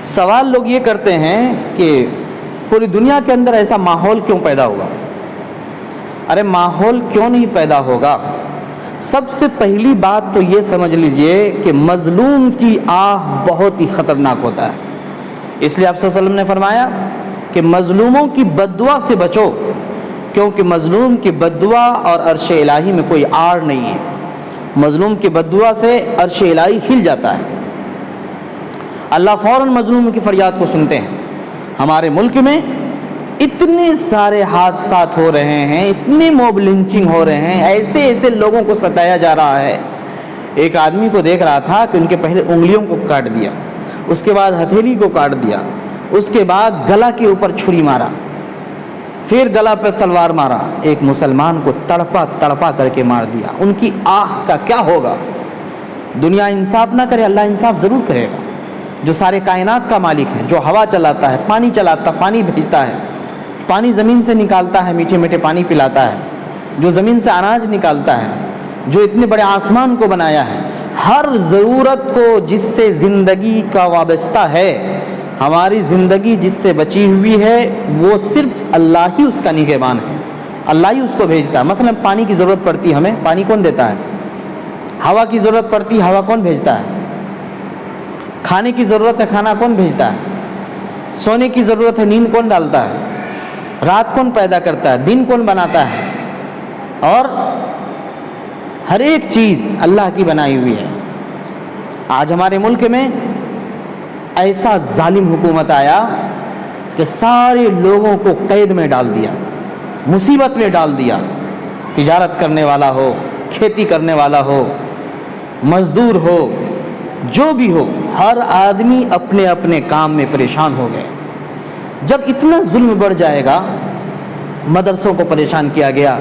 سوال لوگ یہ کرتے ہیں کہ پوری دنیا کے اندر ایسا ماحول کیوں پیدا ہوگا؟ ارے ماحول کیوں نہیں پیدا ہوگا؟ سب سے پہلی بات تو یہ سمجھ لیجئے کہ مظلوم کی آہ بہت ہی خطرناک ہوتا ہے۔ اس لیے آپ صلی اللہ علیہ وسلم نے فرمایا کہ مظلوموں کی بد دعا سے بچو، کیونکہ مظلوم کی بد دعا اور عرش الہی میں کوئی آڑ نہیں ہے۔ مظلوم کی بد دعا سے عرش الہی ہل جاتا ہے، اللہ فوراً مظلوم کی فریاد کو سنتے ہیں۔ ہمارے ملک میں اتنے سارے حادثات ہو رہے ہیں، اتنی موب لنچنگ ہو رہے ہیں، ایسے لوگوں کو ستایا جا رہا ہے۔ ایک آدمی کو دیکھ رہا تھا کہ ان کے پہلے انگلیوں کو کاٹ دیا، اس کے بعد ہتھیلی کو کاٹ دیا، اس کے بعد گلا کے اوپر چھری مارا، پھر گلا پہ تلوار مارا، ایک مسلمان کو تڑپا کر کے مار دیا۔ ان کی آہ کا کیا ہوگا؟ دنیا انصاف نہ کرے، اللہ انصاف ضرور کرے گا۔ جو سارے کائنات کا مالک ہے، جو ہوا چلاتا ہے، پانی چلاتا، پانی بھیجتا ہے، پانی زمین سے نکالتا ہے، میٹھے میٹھے پانی پلاتا ہے، جو زمین سے اناج نکالتا ہے، جو اتنے بڑے آسمان کو بنایا ہے، ہر ضرورت کو جس سے زندگی کا وابستہ ہے، ہماری زندگی جس سے بچی ہوئی ہے، وہ صرف اللہ ہی اس کا نگہبان ہے، اللہ ہی اس کو بھیجتا ہے۔ مثلا پانی کی ضرورت پڑتی ہے ہمیں، پانی کون دیتا ہے؟ ہوا کی ضرورت پڑتی ہے، ہوا کون بھیجتا ہے؟ کھانے کی ضرورت ہے، کھانا کون بھیجتا ہے؟ سونے کی ضرورت ہے، نیند کون ڈالتا ہے؟ رات کون پیدا کرتا ہے؟ دن کون بناتا ہے؟ اور ہر ایک چیز اللہ کی بنائی ہوئی ہے۔ آج ہمارے ملک میں ایسا ظالم حکومت آیا کہ سارے لوگوں کو قید میں ڈال دیا، مصیبت میں ڈال دیا۔ تجارت کرنے والا ہو، کھیتی کرنے والا ہو، مزدور ہو، جو بھی ہو، ہر آدمی اپنے اپنے کام میں پریشان ہو گئے۔ جب اتنا ظلم بڑھ جائے گا، مدرسوں کو پریشان کیا گیا،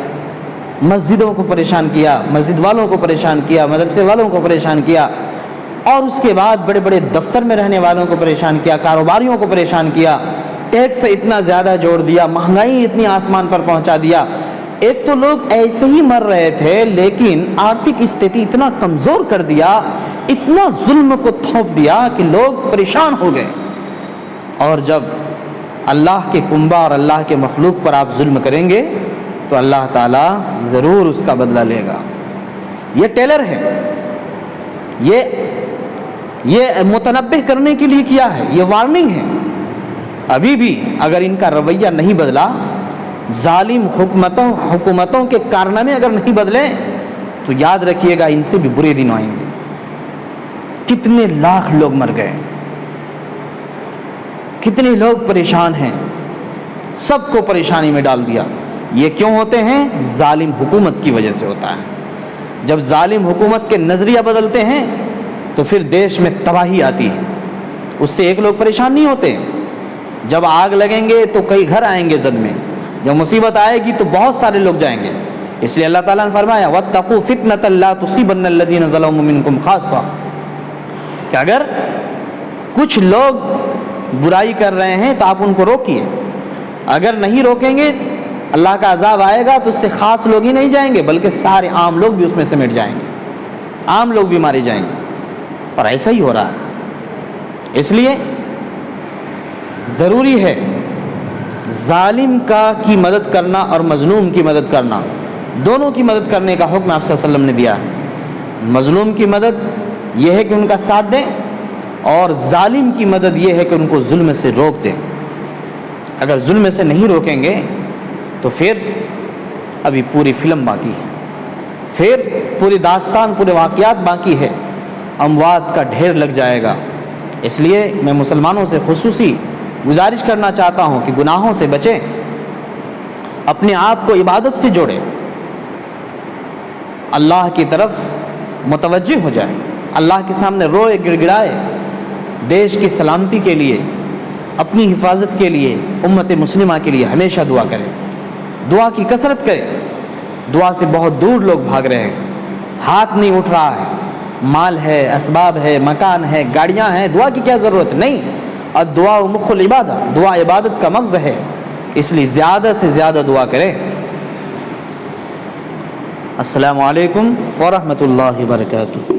مسجدوں کو پریشان کیا، مسجد والوں کو پریشان کیا، مدرسے والوں کو پریشان کیا، اور اس کے بعد بڑے بڑے دفتر میں رہنے والوں کو پریشان کیا، کاروباریوں کو پریشان کیا، ٹیکس اتنا زیادہ جوڑ دیا، مہنگائی اتنی آسمان پر پہنچا دیا۔ ایک تو لوگ ایسے ہی مر رہے تھے، لیکن آرتھک استھتی اتنا کمزور کر دیا، اتنا ظلم کو تھوپ دیا کہ لوگ پریشان ہو گئے۔ اور جب اللہ کے کنبہ اور اللہ کے مخلوق پر آپ ظلم کریں گے تو اللہ تعالیٰ ضرور اس کا بدلہ لے گا۔ یہ ٹیلر ہے، یہ متنبہ کرنے کے لیے کیا ہے، یہ وارننگ ہے۔ ابھی بھی اگر ان کا رویہ نہیں بدلا، ظالم حکومتوں کے کارنامے اگر نہیں بدلے، تو یاد رکھیے گا ان سے بھی برے دن آئیں گے۔ کتنے لاکھ لوگ مر گئے، کتنے لوگ پریشان ہیں، سب کو پریشانی میں ڈال دیا۔ یہ کیوں ہوتے ہیں؟ ظالم حکومت کی وجہ سے ہوتا ہے۔ جب ظالم حکومت کے نظریہ بدلتے ہیں تو پھر دیش میں تباہی آتی ہے۔ اس سے ایک لوگ پریشان نہیں ہوتے، جب آگ لگیں گے تو کئی گھر آئیں گے زد میں، جب مصیبت آئے گی تو بہت سارے لوگ جائیں گے۔ اس لیے اللہ تعالیٰ نے فرمایا وَاتَّقُوا فِتْنَةً لَا تُصِيبَنَّ الَّذِينَ ظَلَمُوا مِنْكُمْ خَاصَّةً، کہ اگر کچھ لوگ برائی کر رہے ہیں تو آپ ان کو روکیے، اگر نہیں روکیں گے اللہ کا عذاب آئے گا تو اس سے خاص لوگ ہی نہیں جائیں گے، بلکہ سارے عام لوگ بھی اس میں سمیٹ جائیں گے، عام لوگ بھی مارے جائیں گے۔ اور ایسا ہی ہو رہا ہے۔ اس لیے ضروری ہے ظالم کی مدد کرنا اور مظلوم کی مدد کرنا، دونوں کی مدد کرنے کا حکم آپ صلی اللہ علیہ وسلم نے دیا ہے۔ مظلوم کی مدد یہ ہے کہ ان کا ساتھ دیں، اور ظالم کی مدد یہ ہے کہ ان کو ظلم سے روک دیں۔ اگر ظلم سے نہیں روکیں گے تو پھر ابھی پوری فلم باقی ہے، پھر پوری داستان، پورے واقعات باقی ہے، اموات کا ڈھیر لگ جائے گا۔ اس لیے میں مسلمانوں سے خصوصی گزارش کرنا چاہتا ہوں کہ گناہوں سے بچیں، اپنے آپ کو عبادت سے جوڑیں، اللہ کی طرف متوجہ ہو جائیں، اللہ کے سامنے روئے گڑ گڑائے، دیش کی سلامتی کے لیے، اپنی حفاظت کے لیے، امت مسلمہ کے لیے ہمیشہ دعا کریں، دعا کی کثرت کریں۔ دعا سے بہت دور لوگ بھاگ رہے ہیں، ہاتھ نہیں اٹھ رہا ہے، مال ہے، اسباب ہے، مکان ہے، گاڑیاں ہیں، دعا کی کیا ضرورت؟ نہیں، الدعاء مخ العبادہ، دعا عبادت کا مغز ہے، اس لیے زیادہ سے زیادہ دعا کریں۔ السلام علیکم ورحمۃ اللہ وبرکاتہ۔